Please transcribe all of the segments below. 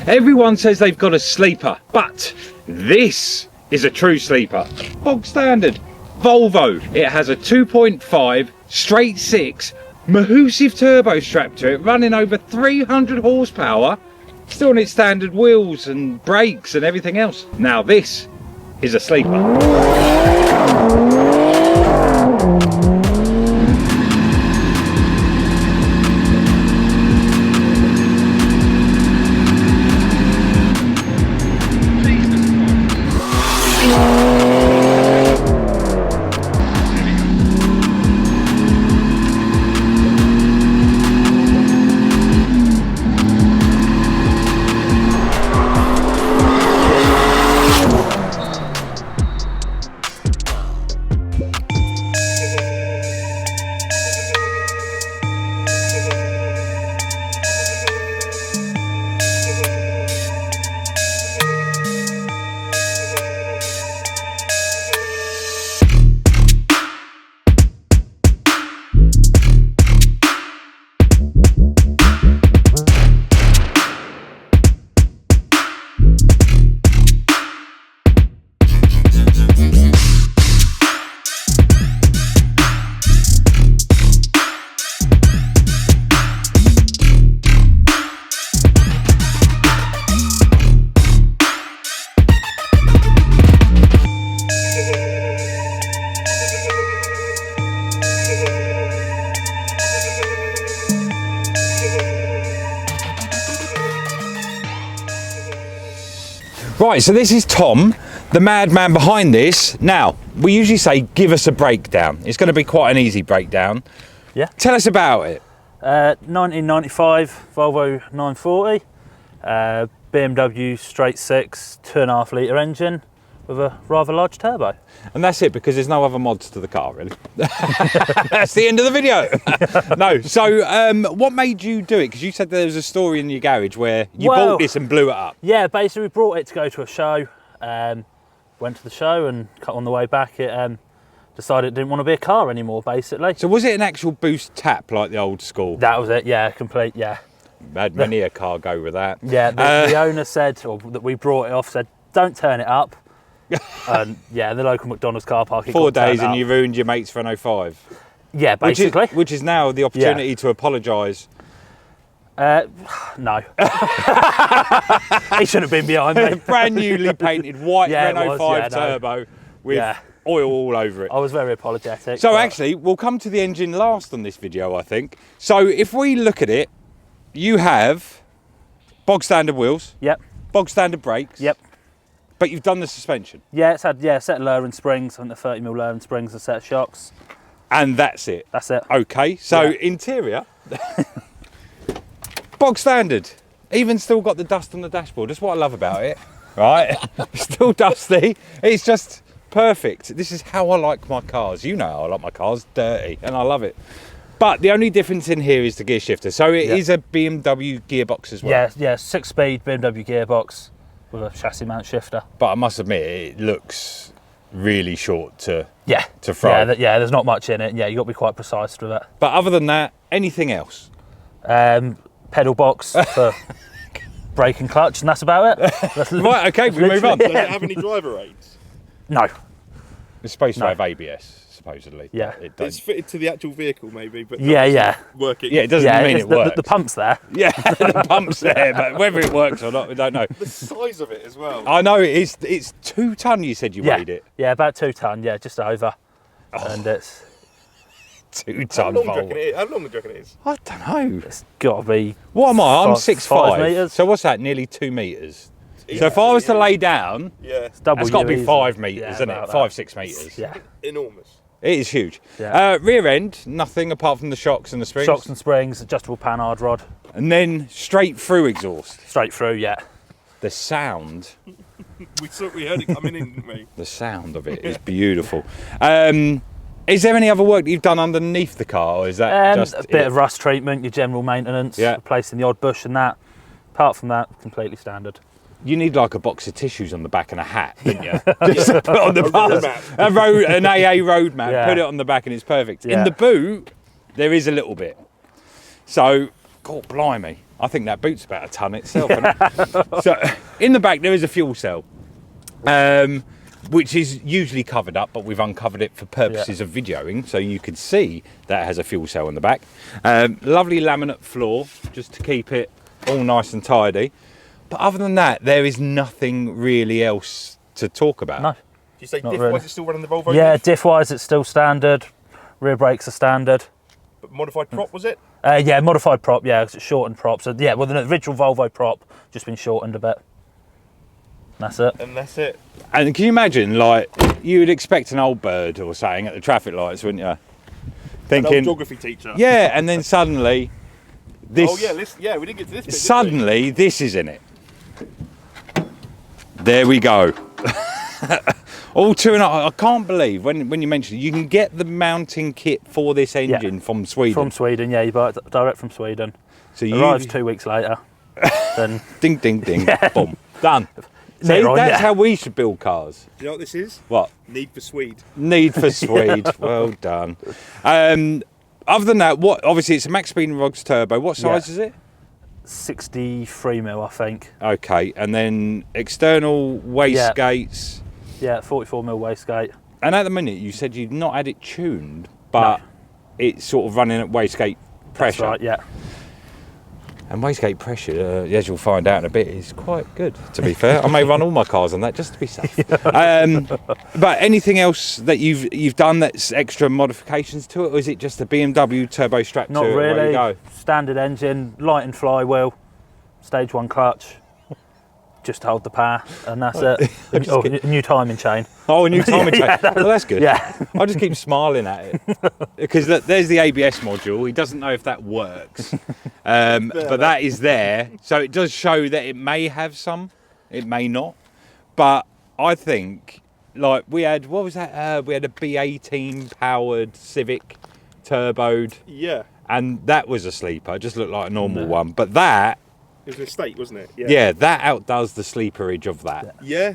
Everyone says they've got a sleeper, but this is a true sleeper. Bog standard Volvo. It has a 2.5 straight 6 Mahusive turbo strap to it, running over 300 horsepower, still on its standard wheels and brakes and everything else. Now this is a sleeper. Right, so this is Tom, the madman behind this. Now, we usually say, give us a breakdown. It's going to be quite an easy breakdown. Yeah. Tell us about it. 1995 Volvo 940, BMW straight 6, 2.5 litre engine with a rather large turbo. And that's it, because there's no other mods to the car, really. That's the end of the video. No, so what made you do it? Because you said there was a story in your garage where you bought this and blew it up. Yeah, basically we brought it to go to a show. Went to the show and on the way back it decided it didn't want to be a car anymore, basically. So was it an actual boost tap like the old school? That was it, yeah, complete, yeah. Had many a car go with that. Yeah, the owner said, or that we brought it off, said, don't turn it up. And yeah, the local McDonald's car park. 4 days and you ruined your mates for an 05. Yeah, basically. Which is now the opportunity to apologise. No. He shouldn't have been behind me. Brand newly painted white Renault 5 turbo with oil all over it. I was very apologetic. So actually, we'll come to the engine last on this video, I think. So if we look at it, you have bog standard wheels. Yep. Bog standard brakes. Yep. But you've done the suspension. Yeah, it's had a set of lowering springs, I think the 30mm lowering springs and a set of shocks. And that's it. That's it. Okay, so interior, bog standard. Even still got the dust on the dashboard. That's what I love about it, right? Still dusty. It's just perfect. This is how I like my cars. You know how I like my cars, dirty, and I love it. But the only difference in here is the gear shifter. So it is a BMW gearbox as well. Yeah, 6-speed BMW gearbox with a chassis mount shifter. But I must admit, it looks really short to throw. Yeah, there's not much in it. Yeah, you've got to be quite precise with it. But other than that, anything else? Pedal box for brake and clutch, and that's about it. Right, okay, we move on. Does it have any driver aids? No. It's supposed to have ABS, supposedly. Yeah. It's fitted to the actual vehicle, maybe, but working. Yeah, it doesn't mean it works. The pump's there. Yeah, the pump's there, but whether it works or not, we don't know. The size of it as well. I know, it's 2 tonne, you said you weighed it. Yeah, about 2 tonne, yeah, just over. And it's 2 tonne How long do you reckon it is? I don't know. It's got to be... What am I? I'm 5 6'5". metres. So what's that, nearly 2 metres? So if I was to lay down, it's it's got to be easy. 5 metres, isn't it? about 5-6 metres. Yeah. Enormous. It is huge. Yeah. Rear end, nothing apart from the shocks and the springs. Shocks and springs, adjustable panhard rod. And then straight through exhaust. Straight through, yeah. The sound. We heard it coming in, didn't we? The sound of it is beautiful. Is there any other work that you've done underneath the car, or is that just a bit of rust treatment, your general maintenance, replacing the odd bush and that. Apart from that, completely standard. You need like a box of tissues on the back and a hat, don't you? Just to put on the bus. An AA road map, put it on the back and it's perfect. In the boot, there is a little bit. So, God blimey. I think that boot's about a ton itself. So in the back there is a fuel cell, which is usually covered up, but we've uncovered it for purposes of videoing, so you can see that it has a fuel cell in the back. Lovely laminate floor, just to keep it all nice and tidy. But other than that, there is nothing really else to talk about. No. Do you say diff-wise really. it's still running the Volvo? Yeah, diff-wise it's still standard. Rear brakes are standard. But modified prop, was it? Yeah, modified prop, yeah, 'cause it's shortened prop. So yeah, well, the original Volvo prop just been shortened a bit. That's it. And that's it. And can you imagine, like, you would expect an old bird or something at the traffic lights, wouldn't you? Thinking, An old geography teacher. yeah, and then suddenly, this. Oh yeah, listen, yeah, we didn't get to this bit, Suddenly, this is in it. There we go. All 2.5. I can't believe when you mentioned it, you can get the mounting kit for this engine from Sweden. From Sweden, yeah, you buy it direct from Sweden. So Arrives 2 weeks later. Then ding, ding, ding, boom, done. See, Later on, that's how we should build cars. Do you know what this is? What? Need for Swede. Need for Swede. Well done. Other than that, what? Obviously, it's a Max Speed and Rogs turbo. What size is it? 63 mil, I think. Okay, and then external wastegates. Yeah, 44 mil wastegate. And at the minute, you said you've not had it tuned, but it's sort of running at wastegate pressure. That's right, yeah. And wastegate pressure, as you'll find out in a bit, is quite good, to be fair. I may run all my cars on that just to be safe. But anything else that you've done that's extra modifications to it, or is it just a BMW turbo strap Not to it? really. Where you go? Standard engine, light and flywheel, stage 1 clutch, just to hold the power, and that's it. Oh, new timing chain. Oh, a new timing chain. Yeah, Well, that's good. Yeah. I just keep smiling at it because there's the ABS module. He doesn't know if that works, but that is there. So it does show that it may have some, it may not. But I think, like, we had, what was that? We had a B18 powered Civic turboed. Yeah. And that was a sleeper. It just looked like a normal one. But that, It was an estate, wasn't it? yeah, that outdoes the sleeperage of that. Yeah.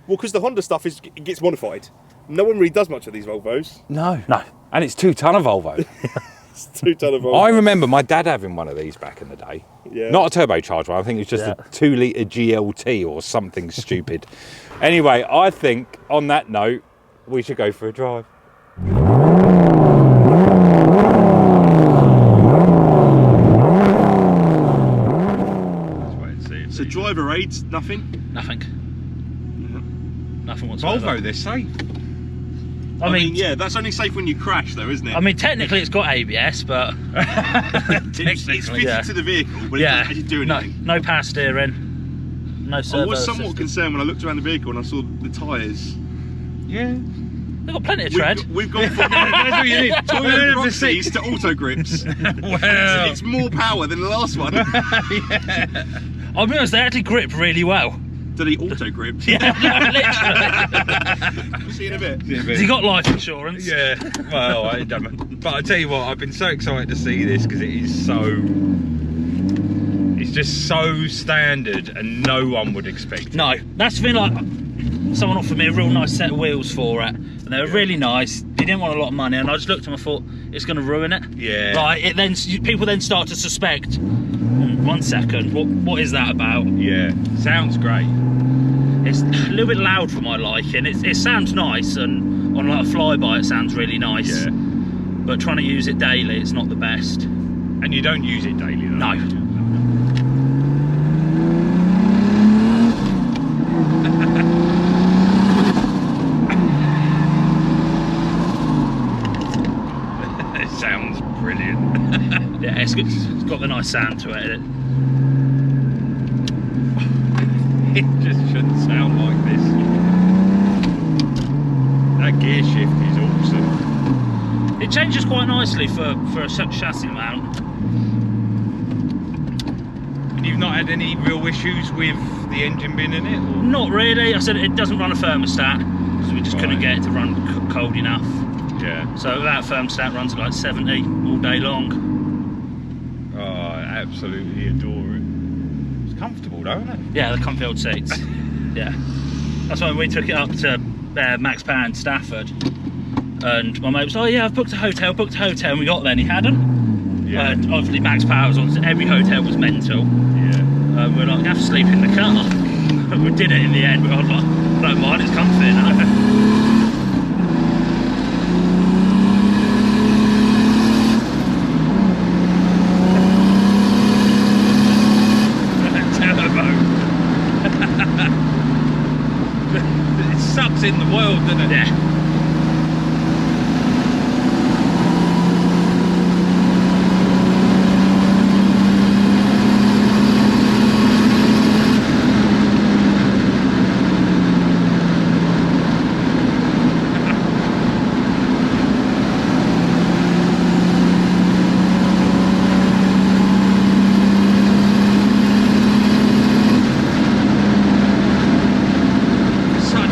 Well, because the Honda stuff it gets modified. No one really does much of these Volvos. No. No. And it's 2 ton of Volvo. It's 2 ton of Volvo. I remember my dad having one of these back in the day. Yeah. Not a turbocharged one. I think it was just a 2 litre GLT or something stupid. Anyway, I think on that note, we should go for a drive. So driver aids, nothing? Nothing. Nothing whatsoever. Volvo, they're safe. I mean, yeah, that's only safe when you crash, though, isn't it? I mean, technically it's got ABS, but it's fitted to the vehicle, but it doesn't actually do anything. No power steering, no servo I was somewhat system. concerned when I looked around the vehicle and I saw the tyres. Yeah. They've got plenty of tread. We've gone from Toyota Roxys to auto grips. Well. It's more power than the last one. I'll be honest, they actually grip really well. Do they auto grip? Yeah, literally. We'll see in a bit. Has he got life insurance? Yeah, well, I don't. But I tell you what, I've been so excited to see this because it is so. It's just so standard, and no one would expect it. No, that's the thing. Like, someone offered me a real nice set of wheels for it, and they were really nice. They didn't want a lot of money, and I just looked at them and I thought it's going to ruin it. Yeah. Like, it then people then start to suspect. 1 second, what is that about? Yeah, sounds great. It's a little bit loud for my liking. It sounds nice, and on like a flyby it sounds really nice. Yeah. But trying to use it daily, it's not the best. And you don't use it daily, though? No. It sounds brilliant. Yeah, it's got the nice sound to it. It just shouldn't sound like this. That gear shift is awesome. It changes quite nicely for a chassis mount. And you've not had any real issues with the engine being in it? Or? Not really. I said it doesn't run a thermostat because we just couldn't get it to run cold enough. Yeah. So that thermostat runs at like 70 all day long. Oh, I absolutely adore it. It's comfortable, don't it? Yeah, the comfy old seats. Yeah. That's why we took it up to Max Power in Stafford. And my mate was, oh yeah, I've booked a hotel, and we got there and he hadn't. Yeah. Obviously max power was on, every hotel was mental. Yeah. We're like, have to sleep in the car. We did it in the end. We were like, don't mind, it's comfy enough. It sucks in the world, doesn't it? Yeah.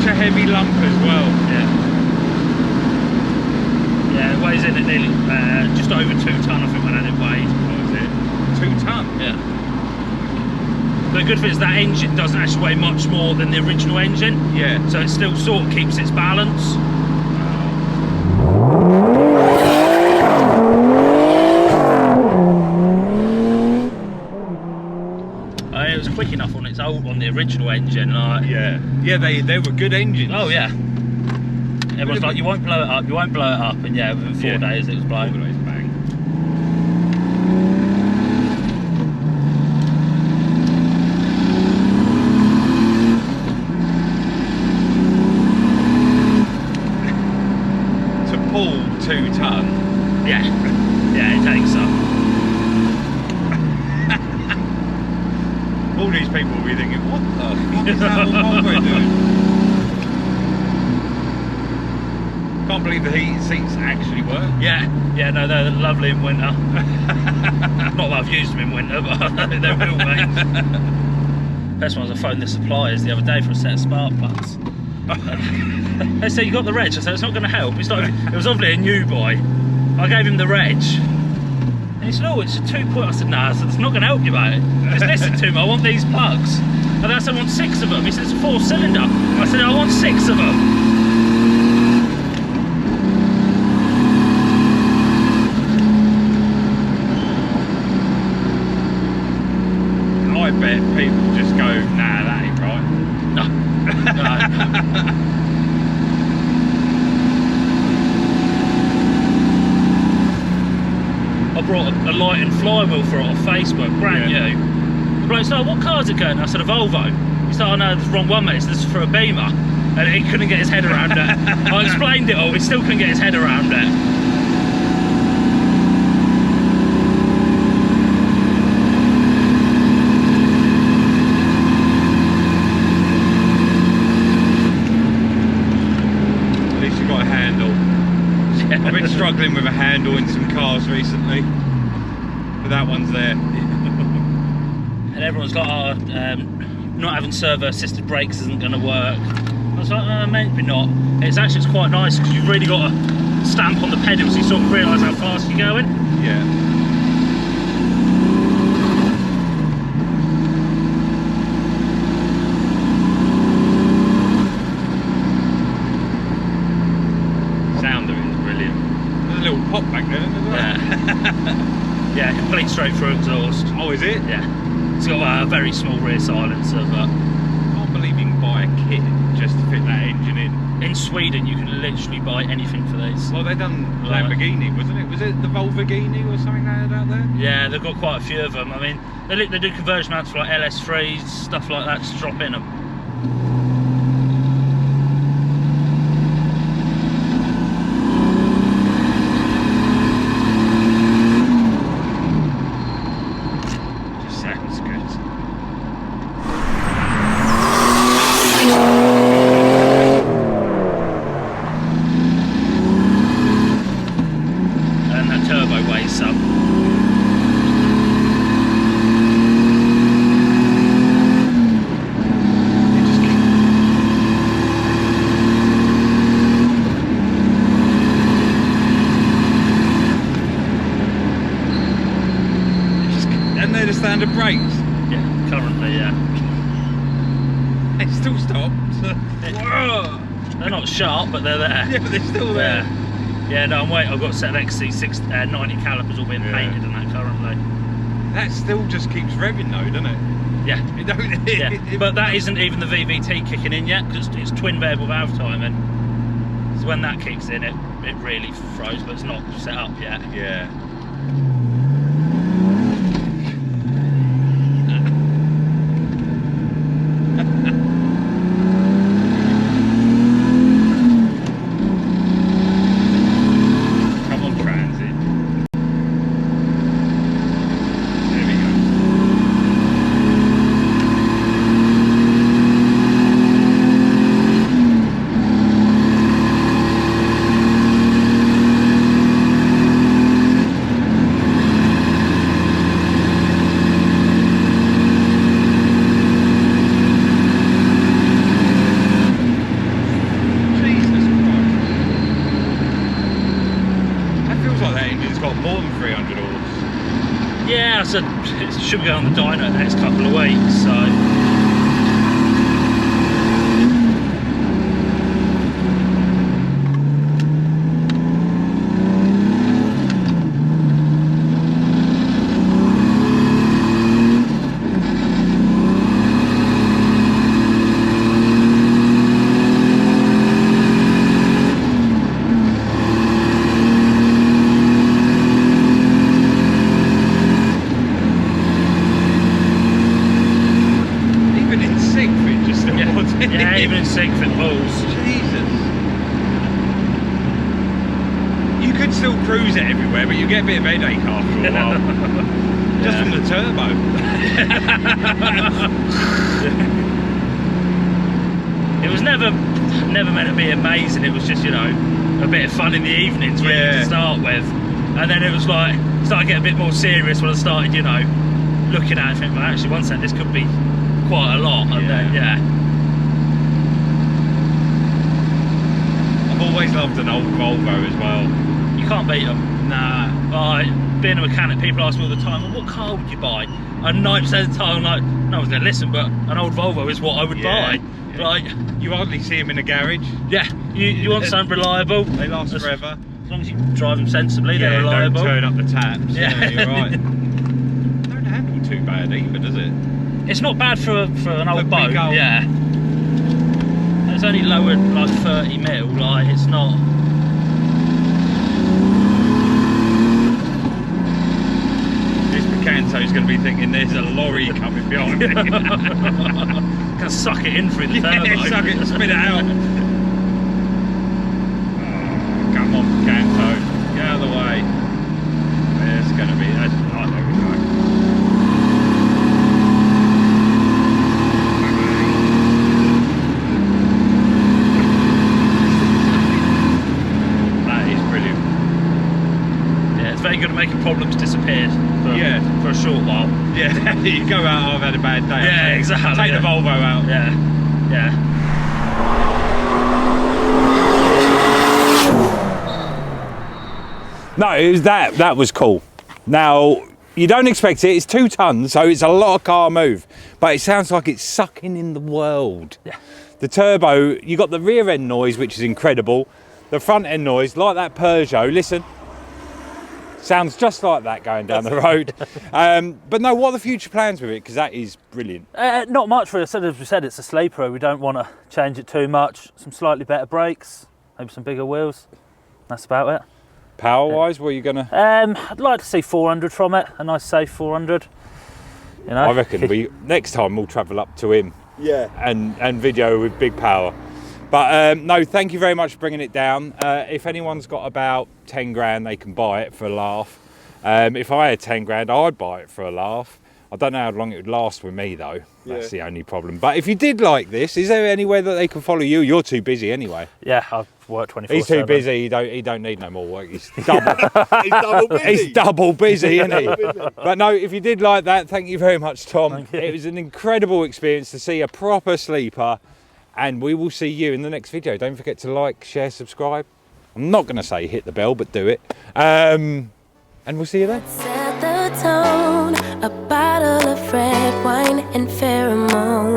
Heavy lump as well. Yeah. Yeah, it weighs in at nearly just over 2 tonne, I think, when I had it weighed. What was it? 2 tonne? Yeah. The good thing is that engine doesn't actually weigh much more than the original engine. Yeah. So it still sort of keeps its balance. It was quick enough on its old, on the original engine. Like, Yeah. Yeah, they were good engines. oh yeah. Everyone's like, you won't blow it up, you won't blow it up, and yeah, within 4 days it was blown. Always bang. To pull 2 tonne. Yeah. Yeah, it takes some. All these people will be thinking, what the fuck is that Volvo doing? Can't believe the heated seats actually work. Yeah, yeah, no, they're lovely in winter. Not that I've used them in winter, but they will be. Best ones, I phoned the suppliers the other day for a set of spark plugs. They said, you got the reg? I said, it's not going to help. It's not, it was obviously a new boy. I gave him the reg. And he said, oh, it's a 2.0. I said, nah, I said, it's not going to help you, mate. Just listen to me, I want these plugs. And I said, I want 6 of them. He said, it's a 4-cylinder. I said, I want 6 of them. I bet people just go, nah, that ain't right. No. No. I brought a light and flywheel for it on Facebook, brand new. The bloke said, oh, what car's it going? I said, a Volvo. He said, oh no, this is the wrong one, mate. This is for a Beamer. And he couldn't get his head around it. I explained it all, he still couldn't get his head around it. At least you got a handle. Yeah. I've been struggling with a handle in some cars recently, but that one's there. And everyone's like, oh, not having servo assisted brakes isn't going to work. I was like, maybe not. It's actually quite nice because you've really got to stamp on the pedals so you sort of realise how fast you're going. Yeah. Sound of it is brilliant. There's a little pop back there, isn't there? Yeah. Yeah, complete straight through exhaust. Oh, is it? Yeah. It's got a very small rear silencer, but I can't believe you can buy a kit just to fit that engine in. in Sweden you can literally buy anything for these. Well, they done Lamborghini, wasn't it? Was it the Volvoghini or something like that out there? Yeah, they've got quite a few of them. I mean, they do conversion mounts for like LS3s, stuff like that, to drop in them. Just sounds good. And that turbo weighs some. And they're the standard brakes. Yeah, currently, yeah. They still stopped. Whoa. They're not sharp, but they're there. Yeah, but they're still there. Yeah. Yeah, no, I'm waiting. I've got a set of XC6 90 calipers all being painted and that currently. That still just keeps revving though, doesn't it? Yeah. It don't, Yeah. But that isn't even the VVT kicking in yet, because it's twin variable valve timing. So when that kicks in, it really throws, but it's not set up yet. Yeah. Come on, transit. There we go. Yeah, so it should be on the dyno the next couple of weeks, so. Yeah, even in sync fit balls. Jesus. You could still cruise it everywhere, but you get a bit of headache after a while. Just from the turbo. It was never meant to be amazing. It was just, you know, a bit of fun in the evenings really to start with. And then it was like, started getting a bit more serious when I started, you know, looking at it and thinking, well, actually, one sec, this could be quite a lot. And then, I've always loved an old Volvo as well. you can't beat them. Nah. Like, being a mechanic, people ask me all the time, well, what car would you buy? And 90% of the time I'm like, no one's gonna listen, but an old Volvo is what I would buy. Yeah. Like, you hardly see them in a garage. yeah, you want something reliable. They last forever. As long as you drive them sensibly, they're reliable. Don't turn up the taps. Yeah, you're right. Don't handle too bad either, does it? It's not bad for an old boat. big old- Yeah. It's only lowered like 30 mil. Like, it's not. This Picanto's going to be thinking there's a lorry coming behind me. Can suck it in through the turbo. Yeah, suck it, spit it out. Oh, come on, Picanto, get out of the way. There's going to be. Oh, there we go. That is brilliant. Yeah, it's very good at making problems disappear. For a short while. Yeah, you go out, I've had a bad day. Yeah, exactly. Take the Volvo out. Yeah, yeah. No, it was that was cool. Now, you don't expect it, it's 2 tons, so it's a lot of car move, but it sounds like it's sucking in the world. Yeah. The turbo, you got the rear end noise, which is incredible. The front end noise, like that Peugeot, listen. Sounds just like that going down the road. But no, what are the future plans with it? Because that is brilliant. Not much for it. As we said, it's a sleeper. We don't want to change it too much. Some slightly better brakes, maybe some bigger wheels. That's about it. Power-wise, what are you going to... I'd like to see 400 from it, a nice safe 400. You know? I reckon next time we'll travel up to him. Yeah. And video with big power. But no, thank you very much for bringing it down. If anyone's got about 10 grand, they can buy it for a laugh. If I had 10 grand, I'd buy it for a laugh. I don't know how long it would last with me though. That's the only problem. But if you did like this, is there anywhere that they can follow you? You're too busy anyway. Yeah, I've worked 24/7. He's too busy. He don't need no more work. He's double. He's double busy. He's double busy, isn't he? But no, if you did like that, thank you very much, Tom. It was an incredible experience to see a proper sleeper. And we will see you in the next video. Don't forget to like, share, subscribe. I'm not going to say hit the bell, but do it. And we'll see you then. Set the tone, a bottle of red wine and pheromones.